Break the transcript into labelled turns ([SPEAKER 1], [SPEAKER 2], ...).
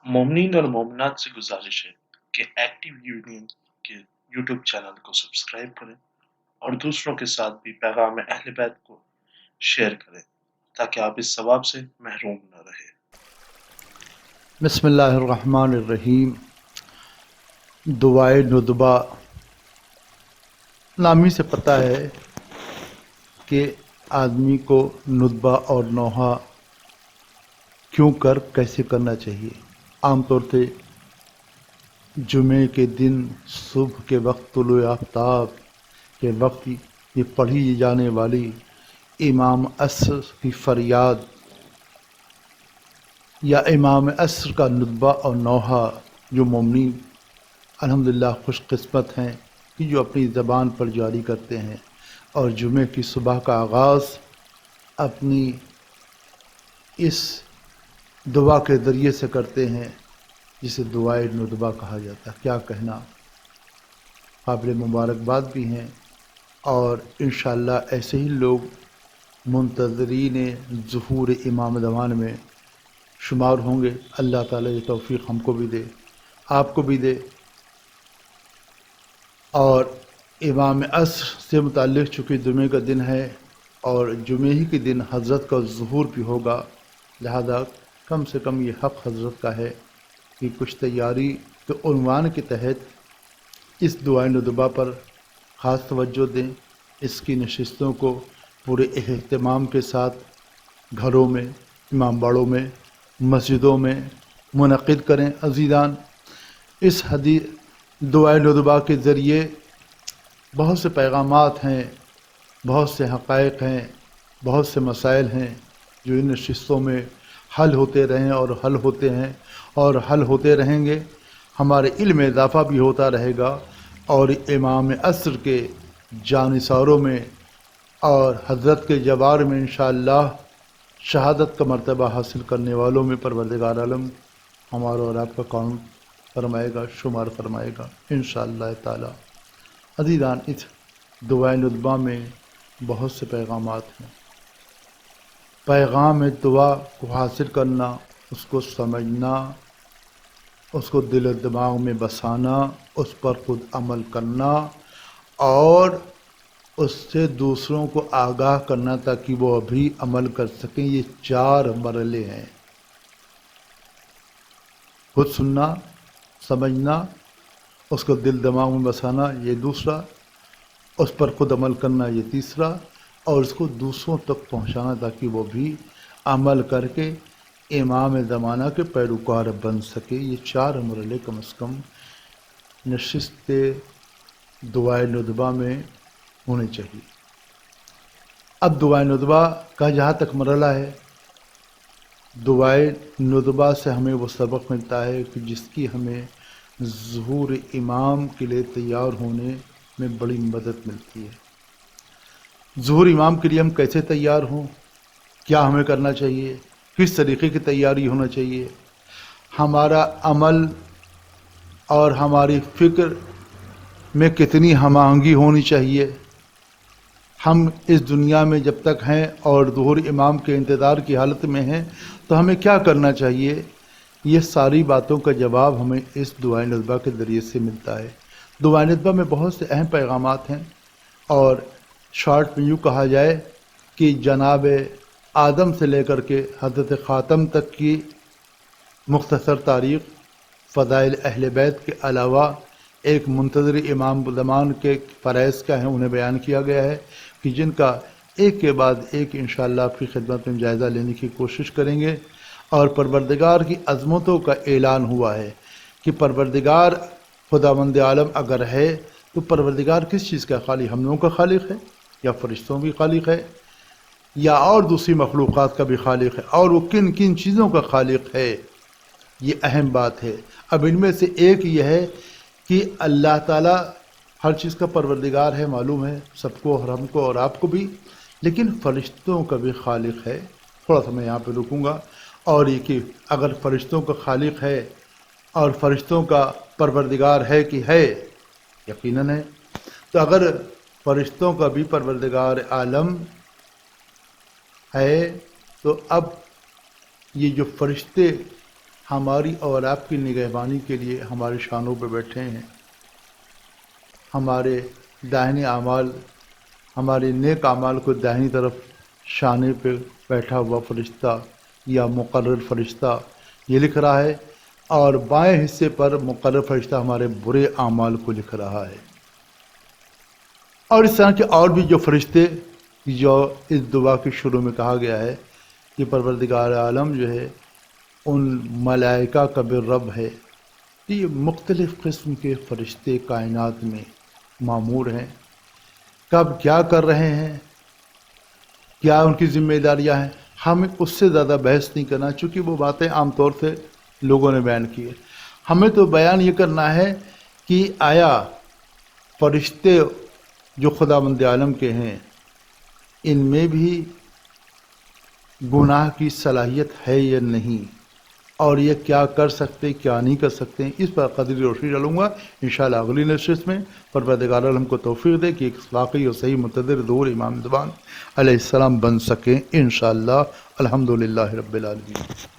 [SPEAKER 1] मोमिनीन और मोमिनात से गुजारिश है कि एक्टिव यूनियन के यूट्यूब चैनल को सब्सक्राइब करें और दूसरों के साथ भी पैगाम अहले बैत को शेयर करें ताकि आप इस सवाब से महरूम न रहे।
[SPEAKER 2] बिस्मिल्लाहिर्रहमानिर्रहीम। दुआए नुदबा नामी से पता है कि आदमी को नुदबा और नोहा क्यों कर कैसे करना चाहिए। आम तौर पे जुमे के दिन सुबह के वक्त तुलुए आफ्ताब के वक्त ये पढ़ी जाने वाली इमाम असर की फरियाद या इमाम असर का नुदबा और नोहा जो मोमिन अल्हम्दुलिल्लाह खुशकिस्मत हैं कि जो अपनी ज़बान पर जारी करते हैं और जुमे की सुबह का आगाज़ अपनी इस दुआ के ज़रिए से करते हैं जिसे दुआए नुदबा कहा जाता है। क्या कहना, काबिल मुबारकबाद भी हैं और इंशाअल्लाह ऐसे ही लोग मुंतज़रीन ज़ुहूर इमाम ज़मान में शुमार होंगे। अल्लाह ताला ये तौफ़ीक़ हमको भी दे, आपको भी दे। और इमाम असर से मुताल्लिक़ चूँकि जुमे का दिन है और जुमे ही के दिन हज़रत का ज़ुहूर भी होगा, लिहाजा कम से कम ये हक़ हज़रत का है कि कुछ तैयारी के उन्वान के तहत इस दुआए नुदबा पर ख़ास तवज्जो दें। इसकी नशिस्तों को पूरे एहतमाम के साथ घरों में, इमामबाड़ों में, मस्जिदों में मुनक़िद करें। अज़ीज़ान, इस दुआए नुदबा के ज़रिए बहुत से पैगामात हैं, बहुत से हक़ाइक़ हैं, बहुत से मसाइल हैं जो इन नशिस्तों में हल होते रहें और हल होते हैं और हल होते रहेंगे। हमारे इल्म में इजाफ़ा भी होता रहेगा और इमाम असर के जानिसारों में और हज़रत के जवार में इंशाअल्लाह शहादत का मर्तबा हासिल करने वालों में परवरदिगार आलम हमारा और आपका कौन फरमाएगा, शुमार फरमाएगा इंशाअल्लाह ताला। अज़ीज़ान, इस दुआए नुदबा में बहुत से पैगामात हैं। पैगाम दुआ को हासिल करना, उसको समझना, उसको दिल दिमाग में बसाना, उस पर ख़ुद अमल करना और उससे दूसरों को आगाह करना ताकि वो भी अमल कर सकें, ये 4 मरहले हैं। खुद सुनना, समझना, उसको दिल दिमाग में बसाना, ये दूसरा, उस पर ख़ुद अमल करना, ये तीसरा, और उसको दूसरों तक पहुंचाना ताकि वो भी अमल करके इमाम ज़माना के पैरोकार बन सके। ये 4 मरहले कम से कम नशिस्त दुआए नुदबा में होने चाहिए। अब दुआए नुदबा का जहाँ तक मरहला है, दुआए नुदबा से हमें वो सबक मिलता है कि जिसकी हमें ज़ुहूर इमाम के लिए तैयार होने में बड़ी मदद मिलती है। ज़ुहूर इमाम के लिए हम कैसे तैयार हों, क्या हमें करना चाहिए, किस तरीक़े की तैयारी होना चाहिए, हमारा अमल और हमारी फ़िक्र में कितनी हम आहंगी होनी चाहिए, हम इस दुनिया में जब तक हैं और ज़ुहूर इमाम के इंतज़ार की हालत में हैं तो हमें क्या करना चाहिए, ये सारी बातों का जवाब हमें इस दुआए नुदबा के ज़रिए से मिलता है। दुआए नुदबा में बहुत से अहम पैगामात हैं और शॉर्ट में यूँ कहा जाए कि जनाब आदम से लेकर के हज़रत ख़ातम तक की मुख्तसर तारीख़, फ़ज़ाइल अहले बैत के अलावा एक मुंतज़र इमाम ज़मान के फ़रैज़ क्या हैं उन्हें बयान किया गया है कि जिनका एक के बाद एक इंशाअल्लाह आपकी खिदमत में जायज़ा लेने की कोशिश करेंगे। और परवरदिगार की अज़मतों का ऐलान हुआ है कि परवरदिगार खुदावंद आलम अगर है तो परवरदिगार किस चीज़ का खालिक, हम लोगों का खालिक है या फ़रिश्तों की खालिक है या और दूसरी मखलूक़ात का भी खालिक है, और वो किन किन चीज़ों का खालिक है, ये अहम बात है। अब इनमें से एक ये है कि अल्लाह ताला हर चीज़ का परवरदिगार है, मालूम है सबको और हमको और आपको भी, लेकिन फ़रिश्तों का भी खालिक है। थोड़ा सा मैं यहाँ पे रुकूँगा। और ये कि अगर फ़रिश्तों का खालिक है और फ़रिश्तों का परवरदिगार है कि है, यकीनन है। तो अगर फ़रिश्तों का भी परवरदिगार आलम है तो अब ये जो फ़रिश्ते ہماری اور آپ کی نگہبانی کے لیے ہمارے شانوں پہ بیٹھے ہیں. ہمارے داہنے اعمال، ہمارے نیک اعمال کو داہنی طرف شانے پہ بیٹھا ہوا فرشتہ یا مقرر فرشتہ یہ لکھ رہا ہے، اور بائیں حصے پر مقرر فرشتہ ہمارے برے اعمال کو لکھ رہا ہے. اور اس طرح کے اور بھی جو فرشتے جو اس دعا کے شروع میں کہا گیا ہے کہ پروردگار عالم جو ہے ان ملائکہ کا بھی رب ہے. یہ مختلف قسم کے فرشتے کائنات میں معمور ہیں. کب کیا کر رہے ہیں، کیا ان کی ذمہ داریاں ہیں، ہمیں اس سے زیادہ بحث نہیں کرنا، چونکہ وہ باتیں عام طور سے لوگوں نے بیان کی ہے. ہمیں تو بیان یہ کرنا ہے کہ آیا فرشتے جو خداوند عالم کے ہیں ان میں بھی گناہ کی صلاحیت ہے یا نہیں، اور یہ کیا کر سکتے کیا نہیں کر سکتے. اس پر قدری روشنی ڈالوں گا انشاءاللہ اگلی نشست میں. پروردگار عالم کو توفیق دے کہ ایک واقعی اور صحیح متدر ظہور امام زمان علیہ السلام بن سکیں انشاءاللہ. الحمدللہ رب العالمین.